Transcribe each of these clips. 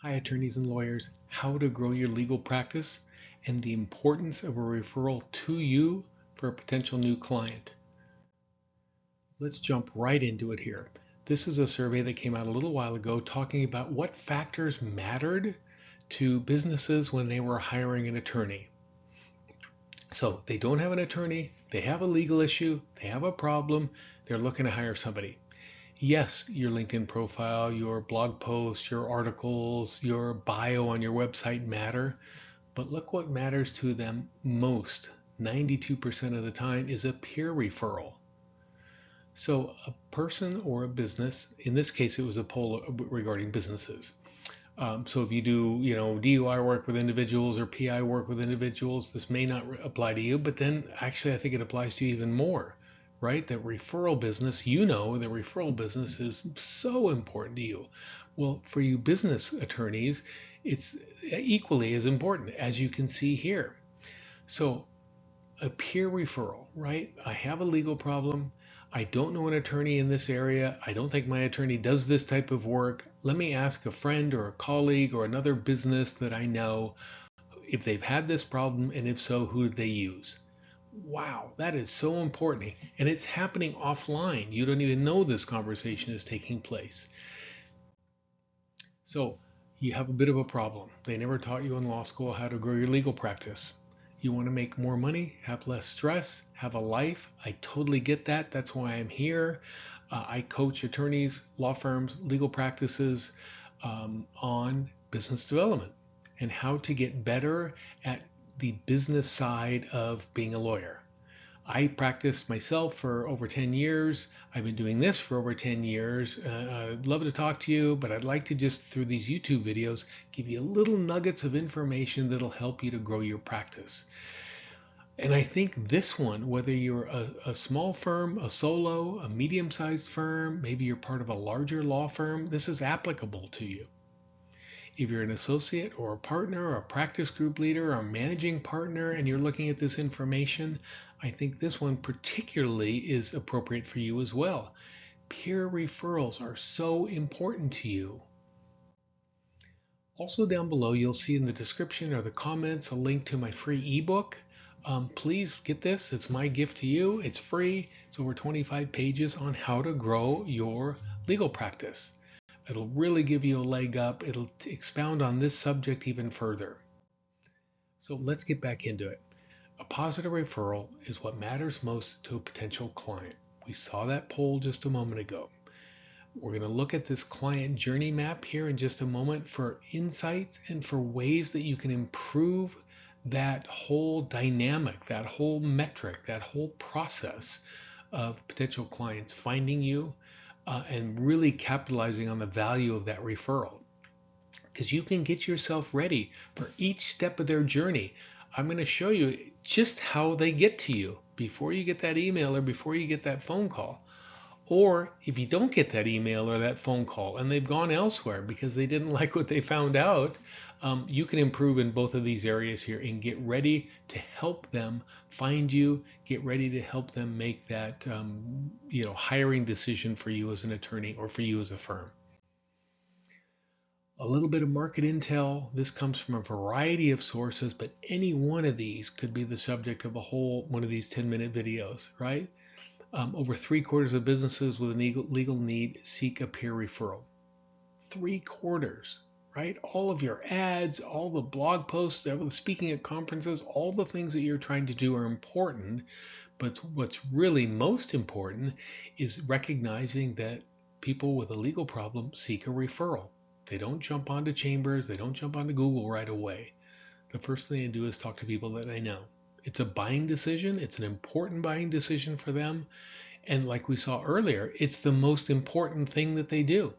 Hi, attorneys and lawyers. How to grow your legal practice and the importance of a referral to you for a potential new client. Let's jump right into it here. This is a survey that came out a little while ago talking about what factors mattered to businesses when they were hiring an attorney. So they don't have an attorney, they have a legal issue, they have a problem, they're looking to hire somebody. Yes, your LinkedIn profile, your blog posts, your articles, your bio on your website matter, but look what matters to them most. 92% of the time is a peer referral. So a person or a business, in this case, it was a poll regarding businesses. So if you do, DUI work with individuals or PI work with individuals, this may not apply to you, but then actually I think it applies to you even more, right? That referral business, the referral business is so important to you. Well, for you business attorneys, it's equally as important, as you can see here. So a peer referral, right? I have a legal problem. I don't know an attorney in this area. I don't think my attorney does this type of work. Let me ask a friend or a colleague or another business that I know if they've had this problem, and if so, who did they use? Wow, that is so important. And it's happening offline. You don't even know this conversation is taking place. So you have a bit of a problem. They never taught you in law school how to grow your legal practice. You want to make more money, have less stress, have a life. I totally get that. That's why I'm here. I coach attorneys, law firms, legal practices on business development and how to get better at the business side of being a lawyer. I practiced myself for over 10 years. I've been doing this for over 10 years. I'd love to talk to you, but I'd like to just, through these YouTube videos, give you little nuggets of information that'll help you to grow your practice. And I think this one, whether you're a small firm, a solo, a medium-sized firm, maybe you're part of a larger law firm, this is applicable to you. If you're an associate or a partner or a practice group leader or a managing partner and you're looking at this information, I think this one particularly is appropriate for you as well. Peer referrals are so important to you. Also down below, you'll see in the description or the comments a link to my free ebook. Please get this. It's my gift to you. It's free. It's over 25 pages on how to grow your legal practice. It'll really give you a leg up. It'll expound on this subject even further. So let's get back into it. A positive referral is what matters most to a potential client. We saw that poll just a moment ago. We're going to look at this client journey map here in just a moment for insights and for ways that you can improve that whole dynamic, that whole metric, that whole process of potential clients finding you and really capitalizing on the value of that referral. Because you can get yourself ready for each step of their journey. I'm going to show you just how they get to you before you get that email or before you get that phone call. Or if you don't get that email or that phone call and they've gone elsewhere because they didn't like what they found out, you can improve in both of these areas here and get ready to help them find you, get ready to help them make that hiring decision for you as an attorney or for you as a firm. A little bit of market intel. This comes from a variety of sources, but any one of these could be the subject of a whole one of these 10-minute videos, right? Over 3/4 of businesses with a legal need seek a peer referral. 3/4, right? All of your ads, all the blog posts, all the speaking at conferences, all the things that you're trying to do are important. But what's really most important is recognizing that people with a legal problem seek a referral. They don't jump onto Chambers, they don't jump onto Google right away. The first thing they do is talk to people that they know. It's a buying decision. It's an important buying decision for them. And like we saw earlier, it's the most important thing that they do.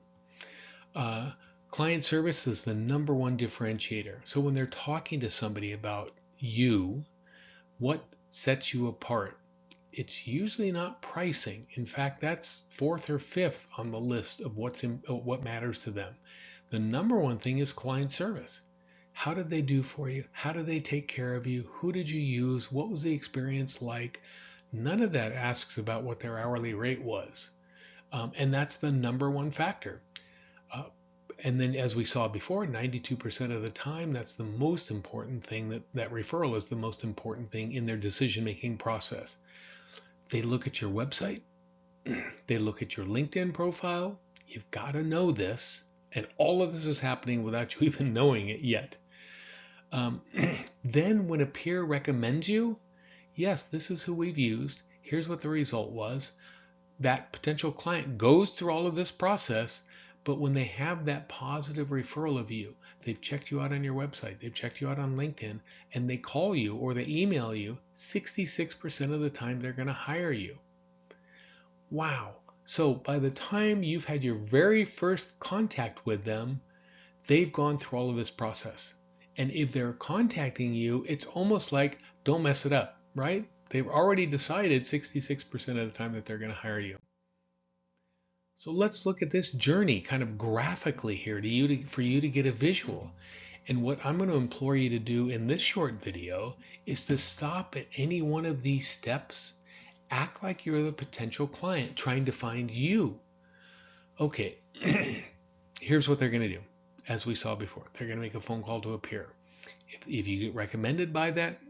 Client service is the number one differentiator. So when they're talking to somebody about you, what sets you apart? It's usually not pricing. In fact, that's fourth or fifth on the list of what matters to them. The number one thing is client service. How did they do for you? How did they take care of you? Who did you use? What was the experience like? None of that asks about what their hourly rate was. And that's the number one factor. And then as we saw before, 92% of the time, that's the most important thing, that referral is the most important thing in their decision-making process. They look at your website, they look at your LinkedIn profile. You've got to know this. And all of this is happening without you even knowing it yet. Then when a peer recommends you, yes, this is who we've used. Here's what the result was. That potential client goes through all of this process, but when they have that positive referral of you, they've checked you out on your website, they've checked you out on LinkedIn, and they call you or they email you, 66% of the time they're going to hire you. Wow. So by the time you've had your very first contact with them, they've gone through all of this process. And if they're contacting you, it's almost like, don't mess it up, right? They've already decided 66% of the time that they're going to hire you. So let's look at this journey kind of graphically here for you to get a visual. And what I'm going to implore you to do in this short video is to stop at any one of these steps. Act like you're the potential client trying to find you. Okay, here's what they're going to do. As we saw before, they're going to make a phone call to a peer. If you get recommended by that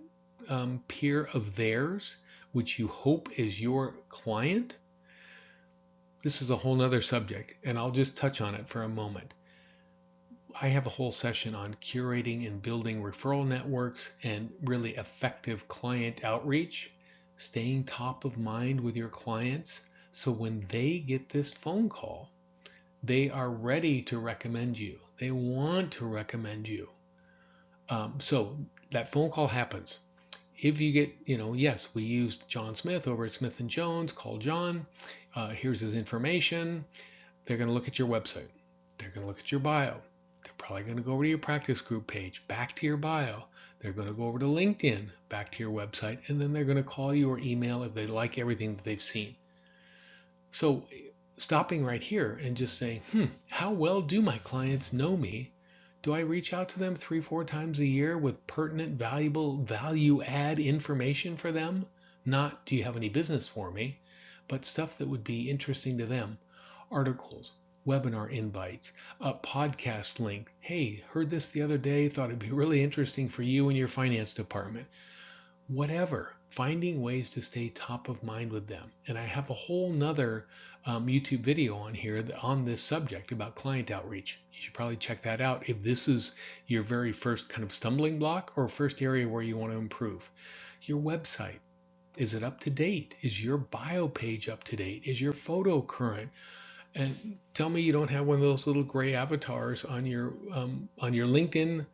peer of theirs, which you hope is your client, this is a whole nother subject, and I'll just touch on it for a moment. I have a whole session on curating and building referral networks and really effective client outreach, staying top of mind with your clients, so when they get this phone call, they are ready to recommend you. They want to recommend you. So that phone call happens. If you get, yes, we used John Smith over at Smith & Jones, call John, here's his information. They're going to look at your website. They're going to look at your bio. They're probably going to go over to your practice group page, back to your bio. They're going to go over to LinkedIn, back to your website, and then they're going to call you or email if they like everything that they've seen. So stopping right here and just saying, how well do my clients know me? Do I reach out to them 3-4 times a year with pertinent, valuable, value-add information for them? Not, do you have any business for me? But stuff that would be interesting to them. Articles, webinar invites, a podcast link. Hey, heard this the other day, thought it'd be really interesting for you and your finance department. Whatever, finding ways to stay top of mind with them. And I have a whole nother YouTube video on here on this subject about client outreach. You should probably check that out if this is your very first kind of stumbling block or first area where you want to improve. Your website, is it up to date? Is your bio page up to date? Is your photo current? And tell me you don't have one of those little gray avatars on your LinkedIn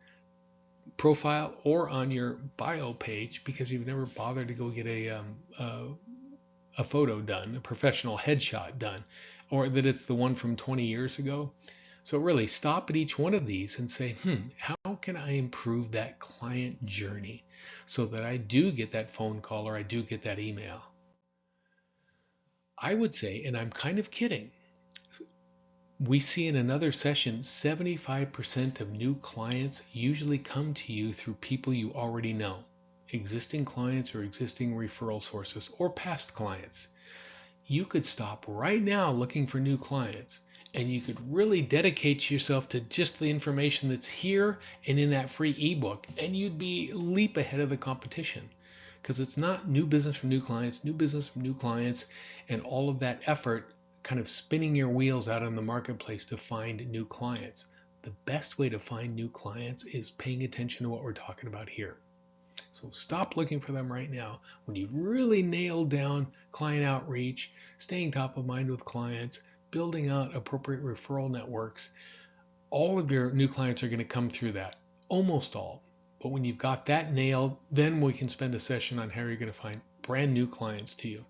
profile or on your bio page because you've never bothered to go get a photo done, a professional headshot done, or that it's the one from 20 years ago. So really stop at each one of these and say, how can I improve that client journey so that I do get that phone call or I do get that email? I would say, and I'm kind of kidding, we see in another session, 75% of new clients usually come to you through people you already know, existing clients or existing referral sources or past clients. You could stop right now looking for new clients, and you could really dedicate yourself to just the information that's here and in that free ebook, and you'd be a leap ahead of the competition because it's not new business from new clients, and all of that effort kind of spinning your wheels out in the marketplace to find new clients. The best way to find new clients is paying attention to what we're talking about here. So stop looking for them right now. When you've really nailed down client outreach, staying top of mind with clients, building out appropriate referral networks, all of your new clients are going to come through that, almost all. But when you've got that nailed, then we can spend a session on how you're going to find brand new clients to you.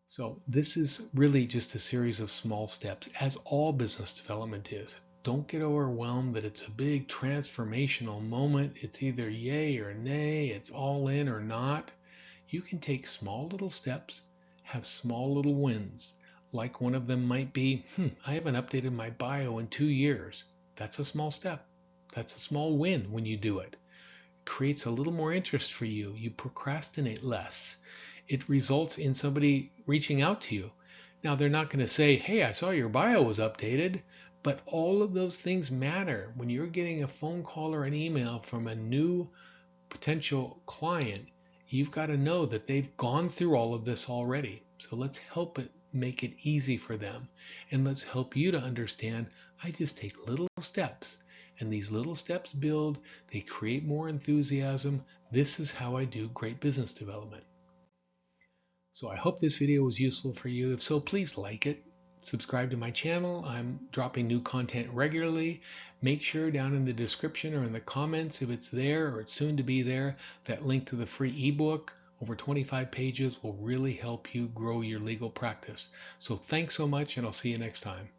So this is really just a series of small steps, as all business development is. Don't get overwhelmed that it's a big transformational moment. It's either yay or nay, it's all in or not. You can take small little steps, have small little wins. Like one of them might be, I haven't updated my bio in 2 years. That's a small step. That's a small win when you do it. It creates a little more interest for you. You procrastinate less. It results in somebody reaching out to you. Now, they're not going to say, hey, I saw your bio was updated, But all of those things matter. When you're getting a phone call or an email from a new potential client, you've got to know that they've gone through all of this already. So let's help it make it easy for them. And let's help you to understand I just take little steps. And these little steps build, they create more enthusiasm. This is how I do great business development. So I hope this video was useful for you. If so, please like it. Subscribe to my channel. I'm dropping new content regularly. Make sure down in the description or in the comments, if it's there or it's soon to be there, that link to the free ebook over 25 pages will really help you grow your legal practice. So thanks so much, and I'll see you next time.